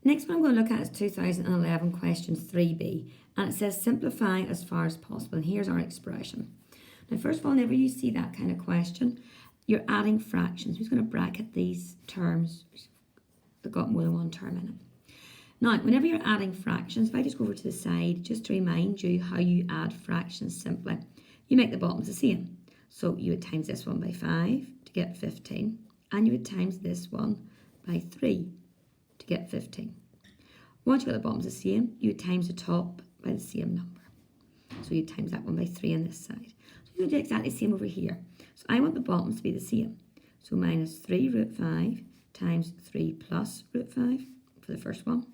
Next one I'm going to look at is 2011 question 3b, and it says simplify as far as possible. And here's our expression. Now, first of all, whenever you see that kind of question, you're adding fractions. We're just going to bracket these terms that got more than one term in it. Now, whenever you're adding fractions, if I just go over to the side, just to remind you how you add fractions simply, you make the bottoms the same. So you would times this one by 5 to get 15, and you would times this one by 3 to get 15. Once you got the bottoms the same, you would times the top by the same number. So you times that one by 3 on this side. So you do exactly the same over here. So I want the bottoms to be the same. So minus 3 root 5 times 3 plus root 5 for the first one.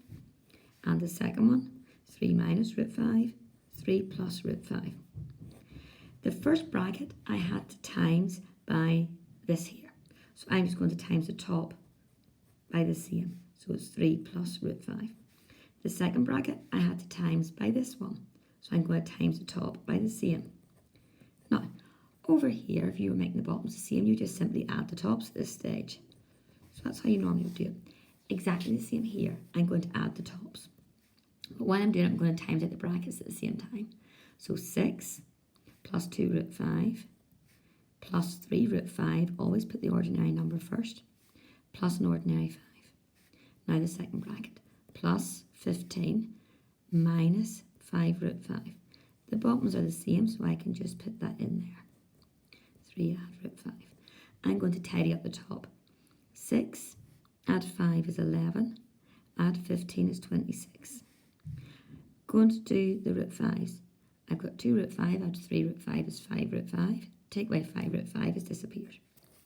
And the second one, 3 minus root 5, 3 plus root 5. The first bracket I had to times by this here. So I'm just going to times the top by the same. So it's 3 plus root 5. The second bracket I had to times by this one. So I'm going to times the top by the same. Now, over here, if you were making the bottoms the same, you just simply add the tops at this stage. So that's how you normally would do it. Exactly the same here. I'm going to add the tops. But while I'm doing it, I'm going to times out the brackets at the same time. So 6 plus 2 root 5 plus 3 root 5. Always put the ordinary number first. Plus an ordinary 5. Now the second bracket. Plus 15 minus 5 root 5. The bottoms are the same, so I can just put that in there. 3 add root 5. I'm going to tidy up the top. 6 add 5 is 11. Add 15 is 26. Going to do the root 5s. I've got 2 root 5, add 3 root 5 is 5 root 5. Take away 5 root 5 has disappeared.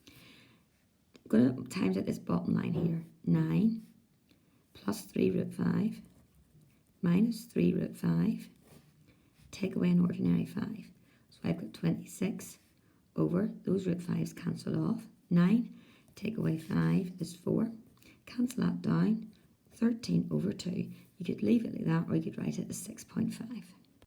I'm going to times out this bottom line here. 9 plus 3 root 5 minus 3 root 5. Take away an ordinary 5. So I've got 26 over, those root 5s cancel off. 9, take away 5 is 4. Cancel that down. 13 over 2. You could leave it like that, or you could write it as 6.5.